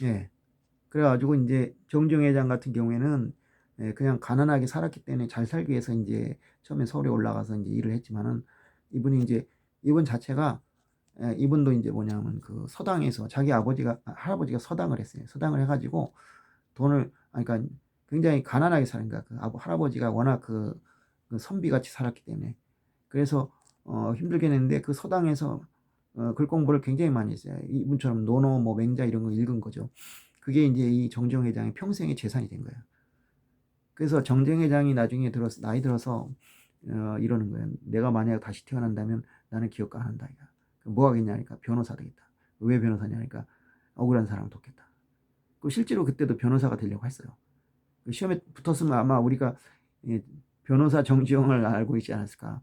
예. 그래가지고 이제 정중 회장 같은 경우에는 그냥 가난하게 살았기 때문에 잘 살기 위해서 이제 처음에 서울에 올라가서 이제 일을 했지만은 이분이 이제 이분 자체가 이분도 이제 뭐냐면 그 서당에서 자기 아버지가 할아버지가 서당을 했어요. 서당을 해가지고 돈을 그러니까 굉장히 가난하게 사는 거야. 그 할아버지가 워낙 그 선비같이 살았기 때문에 그래서 힘들게 했는데 그 서당에서 글 공부를 굉장히 많이 했어요. 이분처럼 논어 뭐 맹자 이런 거 읽은 거죠. 그게 이제 이 정정 회장의 평생의 재산이 된 거예요. 그래서 정정 회장이 나중에 들어서 나이 들어서 이러는 거예요. 내가 만약 다시 태어난다면 나는 기업가 안 한다. 뭐 하겠냐니까 변호사 되겠다. 왜 변호사냐니까 억울한 사람을 돕겠다. 그 실제로 그때도 변호사가 되려고 했어요. 그 시험에 붙었으면 아마 우리가 변호사 정지용을 알고 있지 않았을까.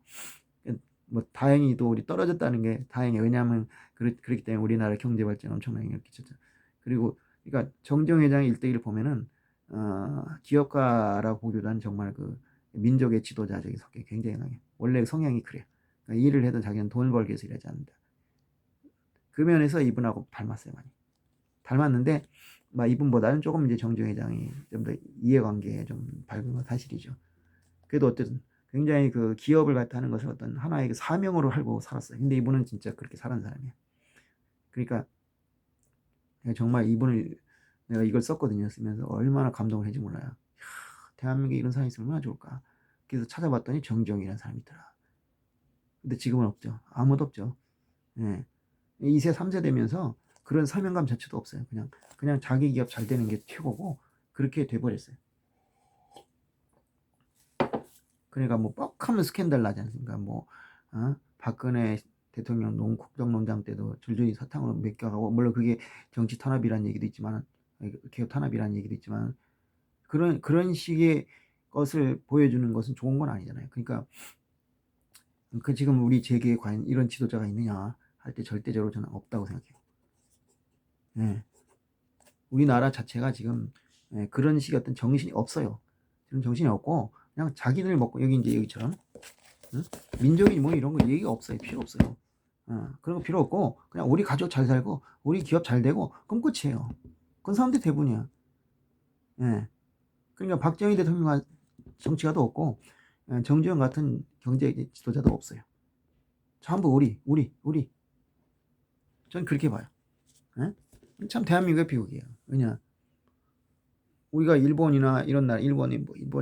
뭐 다행히도 우리 떨어졌다는 게 다행이에요. 왜냐하면 그렇기 때문에 우리나라 경제 발전 엄청나게 영향을 끼쳤죠. 그리고 그러니까 정정 회장의 일대기를 보면은 기업가라고 보기보다는 정말 그 민족의 지도자적인 성격이 굉장히 강해요. 원래 성향이 그래요. 그러니까 일을 해도 자기는 돈을 벌기 위해서 일하지 않는다. 그 면에서 이분하고 닮았어요, 많이. 닮았는데 막 이분보다는 조금 이제 정정 회장이 좀 더 이해관계에 좀 밝은 건 사실이죠. 그래도 어쨌든 굉장히 그 기업을 갖다 하는 것을 어떤 하나의 그 사명으로 알고 살았어요. 근데 이분은 진짜 그렇게 사는 사람이에요. 그러니까 정말 이분을 내가 이걸 썼거든요. 쓰면서 얼마나 감동을 했는지 몰라요. 이야, 대한민국에 이런 사람이 있으면 얼마나 좋을까. 그래서 찾아봤더니 정정이라는 사람이 있더라. 근데 지금은 없죠. 아무도 없죠. 예. 2세, 3세 되면서 그런 사명감 자체도 없어요. 그냥 자기 기업 잘 되는 게 최고고 그렇게 돼버렸어요. 그러니까 뭐 뻑하면 스캔들 나지 않습니까? 뭐 박근혜 대통령 국정농장 때도 줄줄이 사탕으로 맡겨가고 물론 그게 정치 탄압이라는 얘기도 있지만 개혁 탄압이라는 얘기도 있지만 그런 식의 것을 보여주는 것은 좋은 건 아니잖아요. 그러니까 그 지금 우리 재계에 과연 이런 지도자가 있느냐 할 때 절대적으로 저는 없다고 생각해요. 예. 우리나라 자체가 지금 그런 식의 어떤 정신이 없어요. 그런 정신이 없고 그냥 자기들 먹고 여기 이제 여기처럼 응? 민족이 뭐 이런 거 얘기가 없어요. 필요 없어요. 그런 거 필요 없고 그냥 우리 가족 잘 살고 우리 기업 잘 되고 그럼 끝이에요. 그건 사람들 대부분이야. 예. 그러니까 박정희 대통령 정치가도 없고 정주영 같은 경제 지도자도 없어요. 전부 우리. 전 그렇게 봐요. 예? 참 대한민국의 비극이에요. 왜냐 우리가 일본이나 이런 나라 일본에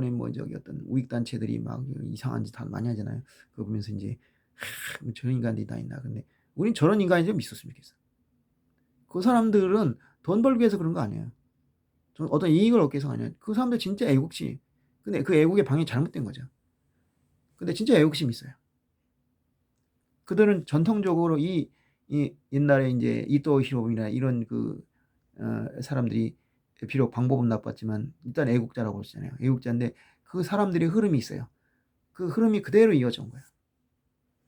뭐 저기 어떤 우익 단체들이 막 이상한 짓 많이 하잖아요. 그거 보면서 이제 뭐 저런 인간들이 다 있나. 근데 우린 저런 인간이 좀 있었으면 좋겠어. 그 사람들은 돈 벌기 위해서 그런 거 아니에요. 어떤 이익을 얻기 위해서 아니에요. 그 사람들 진짜 애국심. 근데 그 애국의 방향이 잘못된 거죠. 근데 진짜 애국심이 있어요. 그들은 전통적으로 이 옛날에 이제 이토 히로부미나 이런 사람들이 비록 방법은 나빴지만 일단 애국자라고 그러잖아요. 애국자인데 그 사람들의 흐름이 있어요. 그 흐름이 그대로 이어져 온 거예요.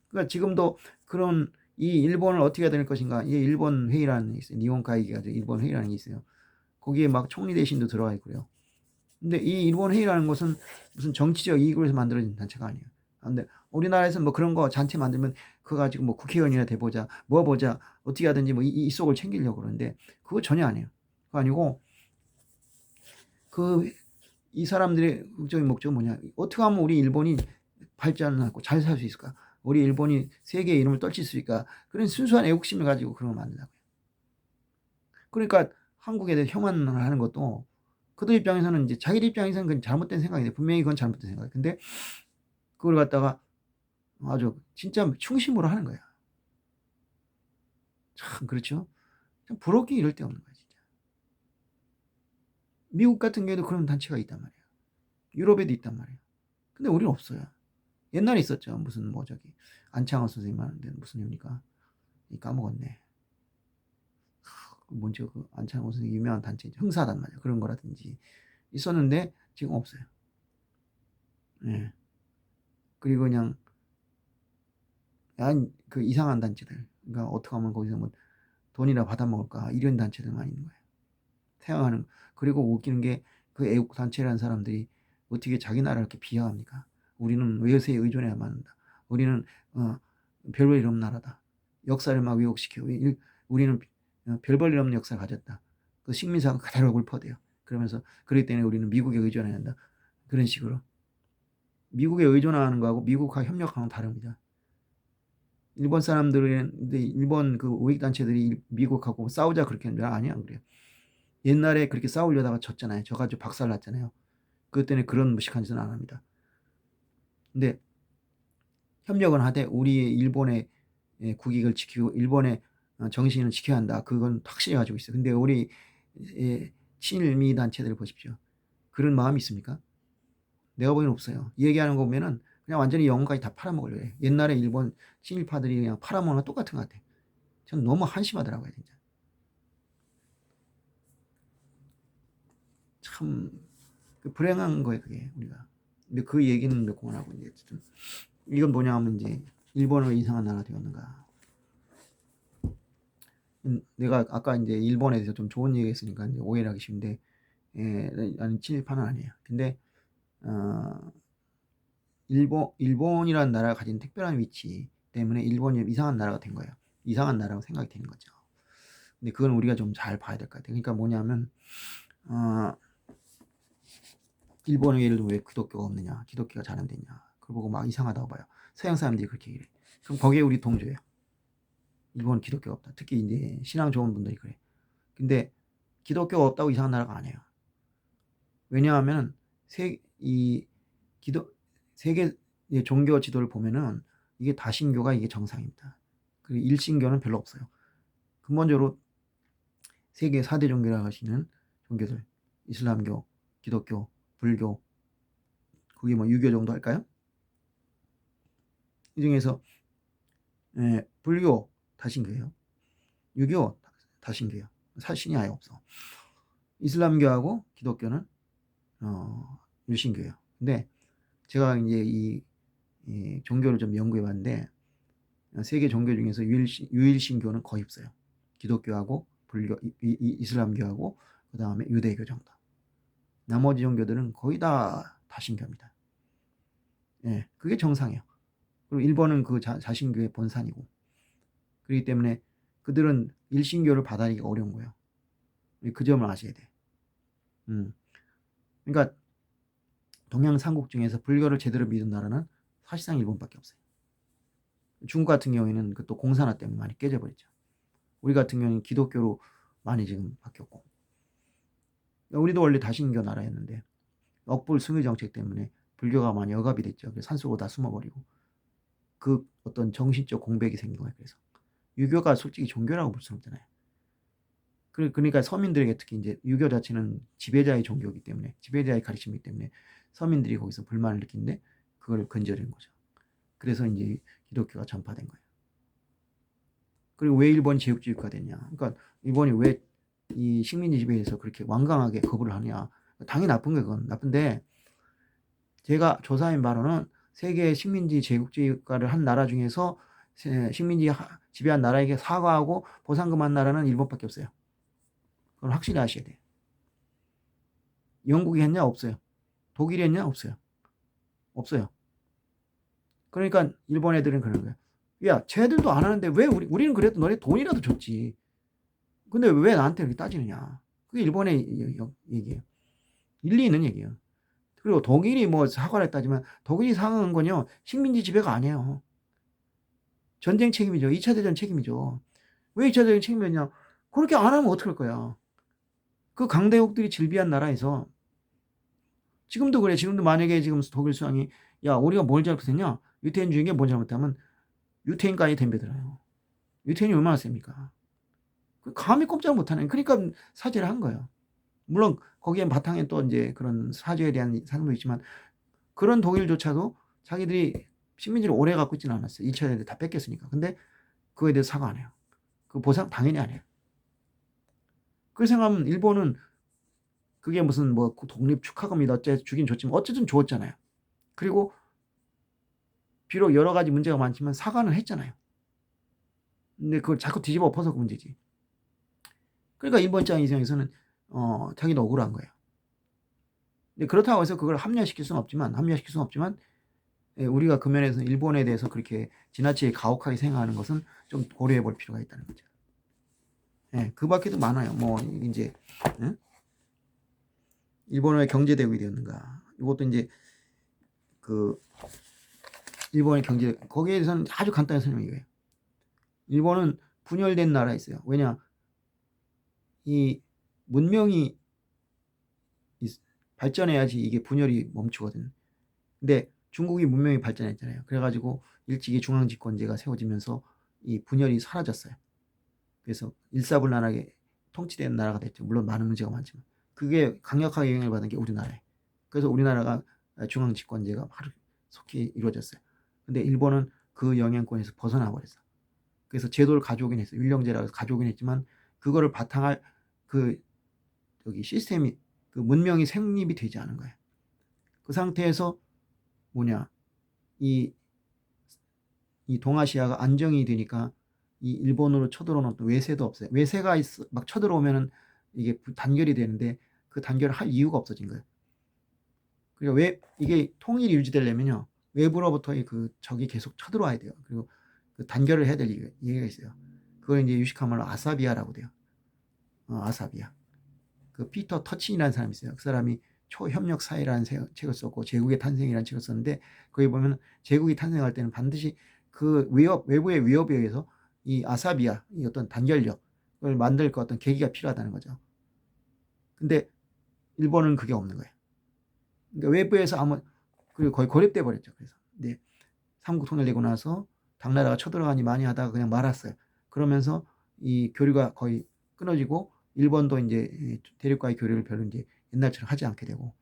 그러니까 지금도 그런 이 일본을 어떻게 해야 될 것인가. 이 일본 회의라는 게 있어요. 니혼 가이기가 일본 회의라는 게 있어요. 거기에 막 총리 대신도 들어가 있고요. 근데 이 일본 회의라는 것은 무슨 정치적 이익을 위해서 만들어진 단체가 아니에요. 근데 우리나라에서 뭐 그런 거 잔치 만들면 그거 가지고 뭐 국회의원이나 돼보자, 뭐 보자, 어떻게 하든지 뭐 이 속을 챙기려고 그러는데 그거 전혀 아니에요. 그거 아니고 그 이 사람들의 극적인 목적은 뭐냐? 어떻게 하면 우리 일본이 발전하고 잘 살 수 있을까? 우리 일본이 세계의 이름을 떨칠 수 있을까? 그런 순수한 애국심을 가지고 그런 걸 만든다고요. 그러니까 한국에 대해 혐오를 하는 것도 그들 입장에서는 이제 자기 입장에서는 그건 잘못된 생각인데 분명히 그건 잘못된 생각이에요. 근데 그걸 갖다가 아주 진짜 충심으로 하는 거야. 참 그렇죠. 참 부럽기 이럴 데 없는 거야 진짜. 미국 같은 경우에도 그런 단체가 있단 말이에요. 유럽에도 있단 말이에요. 근데 우리는 없어요. 옛날에 있었죠. 무슨 뭐 저기 안창호 선생님 하는데 무슨 입니까? 까먹었네. 뭔지 그 안창호 선생님 유명한 단체 흥사단 말이야. 그런 거라든지 있었는데 지금 없어요. 예. 그리고 그냥 그 이상한 단체들. 그러니까 어떻게 하면 거기서 뭐 돈이나 받아먹을까 이런 단체들만 있는 거예요. 생각하는 그리고 웃기는 게 그 애국 단체라는 사람들이 어떻게 자기 나라를 이렇게 비하합니까? 우리는 외세에 의존해야만 한다. 우리는 별 볼 일 없는 나라다. 역사를 막 왜곡시키고 우리는 별 볼 일 없는 역사를 가졌다. 그 식민사가 그대로 읊어대요. 그러면서 그렇기 때문에 우리는 미국에 의존해야 한다. 그런 식으로. 미국에 의존하는 거하고 미국과 협력하는 건 다릅니다. 일본 사람들은 일본 그 우익 단체들이 미국하고 싸우자 그렇게 하는 줄 아니야 안 그래요. 옛날에 그렇게 싸우려다가 졌잖아요. 져가지고 박살났잖아요. 그것 때문에 그런 무식한 짓은 안 합니다. 근데 협력은 하되 우리 일본의 국익을 지키고 일본의 정신을 지켜야 한다. 그건 확실히 가지고 있어요. 근데 우리 친일미 단체들 보십시오. 그런 마음이 있습니까? 내가 보기엔 없어요. 얘기하는 거 보면은 그냥 완전히 영혼까지 다 팔아먹으려고 해. 옛날에 일본 친일파들이 그냥 팔아먹는 거 똑같은 것 같아. 전 너무 한심하더라고요, 진짜. 참 불행한 거예요, 그게 우리가. 근데 그 얘기는 몇 공안 하고 이제 어쨌든 이건 뭐냐 하면 이제 일본은 이상한 나라가 되었는가. 내가 아까 이제 일본에 대해서 좀 좋은 얘기 했으니까 이제 오해를 하기 쉬운데, 나는 친일파는 아니에요. 근데, 어, 일본이라는 나라가 가진 특별한 위치 때문에 일본이 이상한 나라가 된 거예요. 이상한 나라라고 생각이 되는 거죠. 근데 그건 우리가 좀 잘 봐야 될 것 같아요. 그러니까 뭐냐면, 어, 일본은 예를 들면 왜 기독교가 없느냐, 기독교가 잘 안 됐냐, 그걸 보고 막 이상하다고 봐요. 서양 사람들이 그렇게 얘기해. 그럼 거기에 우리 동조해요. 일본은 기독교가 없다. 특히 이제 신앙 좋은 분들이 그래. 근데 기독교가 없다고 이상한 나라가 아니에요. 왜냐하면 이 기독 세계 종교 지도를 보면은 이게 다신교가 이게 정상입니다. 그리고 일신교는 별로 없어요. 근본적으로 세계 4대 종교라고 하시는 종교들, 이슬람교, 기독교, 불교, 그게 뭐 유교 정도 할까요? 이 중에서 불교 다신교예요. 유교 다신교예요. 사신이 아예 없어. 이슬람교하고 기독교는 일신교예요. 근데 제가 이제 이 종교를 좀 연구해 봤는데 세계 종교 중에서 유일신교는 거의 없어요. 기독교하고 불교, 이슬람교하고 그 다음에 유대교 정도. 나머지 종교들은 거의 다 다신교입니다. 예, 그게 정상이에요. 그리고 일본은 그 자신교의 본산이고, 그렇기 때문에 그들은 일신교를 받아들이기 어려운 거예요. 그 점을 아셔야 돼. 그러니까 동양 삼국 중에서 불교를 제대로 믿은 나라는 사실상 일본밖에 없어요. 중국 같은 경우에는 그 또 공산화 때문에 많이 깨져버렸죠. 우리 같은 경우는 기독교로 많이 지금 바뀌었고, 우리도 원래 다신교 나라였는데 억불 승유 정책 때문에 불교가 많이 억압이 됐죠. 그래서 산속으로 다 숨어버리고 그 어떤 정신적 공백이 생긴 거예요. 그래서 유교가 솔직히 종교라고 볼 수는 없잖아요. 그러니까 서민들에게 특히 이제 유교 자체는 지배자의 종교이기 때문에, 지배자의 가르침이기 때문에 서민들이 거기서 불만을 느끼는데 그걸 건져낸 거죠. 그래서 이제 기독교가 전파된 거예요. 그리고 왜 일본이 제국주의가 됐냐? 그러니까 일본이 왜 이 식민지 지배에서 그렇게 완강하게 거부를 하냐? 당연히 나쁜 거예요. 그건 나쁜데 제가 조사한 바로는 세계 식민지 제국주의가를 한 나라 중에서 식민지 지배한 나라에게 사과하고 보상금한 나라는 일본밖에 없어요. 그건 확실히 아셔야 돼요. 영국이 했냐? 없어요. 독일이 했냐? 없어요. 없어요. 그러니까 일본 애들은 그러는 거예요. 야, 쟤들도 안 하는데 왜 우리는 그래도 너네 돈이라도 줬지. 근데 왜 나한테 이렇게 따지느냐. 그게 일본의 얘기예요. 일리 있는 얘기예요. 그리고 독일이 뭐 사과를 했다지만 독일이 상한 건요, 식민지 지배가 아니에요. 전쟁 책임이죠. 2차 대전 책임이죠. 왜 2차 대전 책임이었냐. 그렇게 안 하면 어떡할 거야. 그 강대국들이 질비한 나라에서 지금도 그래. 지금도 만약에 지금 독일 수상이 야, 우리가 뭘 잘못했냐. 유태인 주의에 뭘 잘못하면 유태인까지 덤벼들어요. 유태인이 얼마나 셉니까. 감히 꼼짝 못하네. 그러니까 사죄를 한 거예요. 물론 거기에 바탕에 또 이제 그런 사죄에 대한 사정도 있지만 그런 독일조차도 자기들이 식민지를 오래 갖고 있지는 않았어요. 2차 대전 다 뺏겼으니까. 근데 그거에 대해서 사과 안 해요. 그 보상 당연히 안 해요. 그 생각하면 일본은 그게 무슨 뭐 독립 축하금이다 어째 주긴 줬지만 어쨌든 줬잖아요. 그리고 비록 여러 가지 문제가 많지만 사과는 했잖아요. 근데 그걸 자꾸 뒤집어 엎어서 그 문제지. 그러니까 일본 입장에서는 자기도 억울한 거예요. 근데 그렇다고 해서 그걸 합리화시킬 수는 없지만 우리가 그 면에서 일본에 대해서 그렇게 지나치게 가혹하게 생각하는 것은 좀 고려해 볼 필요가 있다는 거죠. 예, 그 밖에도 많아요. 뭐 이제 예? 일본의 경제 대국이 되었는가. 이것도 이제 그 일본의 경제 거기에 대해서는 아주 간단히 설명이 이거예요. 일본은 분열된 나라였어요. 왜냐 이 문명이 발전해야지 이게 분열이 멈추거든. 근데 중국이 문명이 발전했잖아요. 그래가지고 일찍이 중앙집권제가 세워지면서 이 분열이 사라졌어요. 그래서 일사불란하게 통치되는 나라가 됐죠. 물론 많은 문제가 많지만 그게 강력하게 영향을 받은 게 우리나라예요. 그래서 우리나라가 중앙집권제가 바로 속히 이루어졌어요. 근데 일본은 그 영향권에서 벗어나 버렸어. 그래서 제도를 가져오긴 했어요. 율령제라고 해서 가져오긴 했지만 그거를 바탕할 그 여기 시스템이 그 문명이 성립이 되지 않은 거예요. 그 상태에서 뭐냐 이, 이 동아시아가 안정이 되니까 이 일본으로 쳐들어오는 또 외세도 없어요. 외세가 막 쳐들어오면은 이게 단결이 되는데 그 단결을 할 이유가 없어진 거예요. 그리고 왜 이게 통일이 유지되려면요 외부로부터의 그 적이 계속 쳐들어와야 돼요. 그리고 그 단결을 해야 될 이유가 있어요. 그걸 이제 유식한 말로 아사비아라고 돼요. 아사비아. 그 피터 터친이라는 사람이 있어요. 그 사람이 초협력 사회라는 책을 썼고 제국의 탄생이라는 책을 썼는데 거기 보면 제국이 탄생할 때는 반드시 그 외부의 위협에 의해서 이 아사비아, 이 어떤 단결력을 만들 그 어떤 계기가 필요하다는 거죠. 근데 일본은 그게 없는 거예요. 그러니까 외부에서 그리고 거의 고립돼 버렸죠. 그래서 네, 삼국 통일되고 나서 당나라가 쳐들어가니 많이 하다가 그냥 말았어요. 그러면서 이 교류가 거의 끊어지고 일본도 이제 대륙과의 교류를 별로 이제 옛날처럼 하지 않게 되고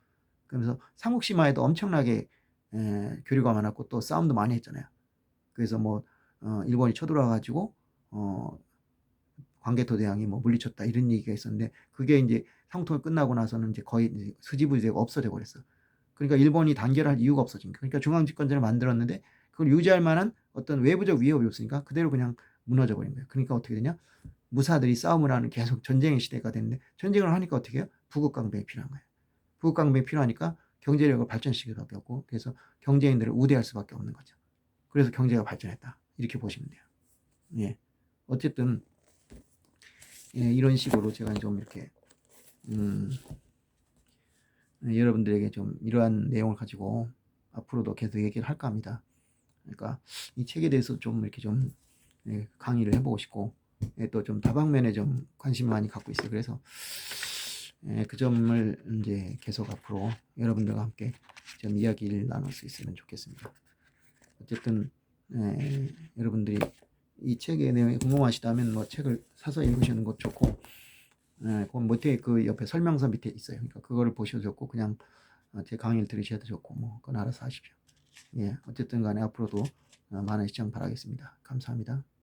그러면서 삼국시마에도 엄청나게 교류가 많았고 또 싸움도 많이 했잖아요. 그래서 뭐 일본이 쳐들어와 가지고 광개토 대왕이 뭐 물리쳤다 이런 얘기가 있었는데 그게 이제 삼국통일 끝나고 나서는 이제 거의 이제 수지부지되고 없어져 버렸어. 그러니까 일본이 단결할 이유가 없어진 거예요. 그러니까 중앙집권제를 만들었는데 그걸 유지할 만한 어떤 외부적 위협이 없으니까 그대로 그냥 무너져 버린 거예요. 그러니까 어떻게 되냐? 무사들이 싸움을 하는 계속 전쟁의 시대가 됐는데 전쟁을 하니까 어떻게 해요? 부국강병이 필요한 거예요. 부국강병이 필요하니까 경제력을 발전시킬 수밖에 없고 그래서 경제인들을 우대할 수밖에 없는 거죠. 그래서 경제가 발전했다. 이렇게 보시면 돼요. 예. 어쨌든 예, 이런 식으로 제가 좀 이렇게 음, 여러분들에게 좀 이러한 내용을 가지고 앞으로도 계속 얘기를 할까 합니다. 그러니까 이 책에 대해서 좀 이렇게 좀 예, 강의를 해보고 싶고 예, 또 좀 다방면에 좀 관심을 많이 갖고 있어요. 그래서 예, 그 점을 이제 계속 앞으로 여러분들과 함께 좀 이야기를 나눌 수 있으면 좋겠습니다. 어쨌든 여러분들이 이 책의 내용이 궁금하시다면 뭐 책을 사서 읽으시는 것도 좋고 그건 밑에 그 옆에 설명서 밑에 있어요. 그러니까 그거를 보셔도 좋고 그냥 제 강의를 들으셔도 좋고 뭐 그건 알아서 하십시오. 예, 어쨌든 간에 앞으로도 많은 시청 바라겠습니다. 감사합니다.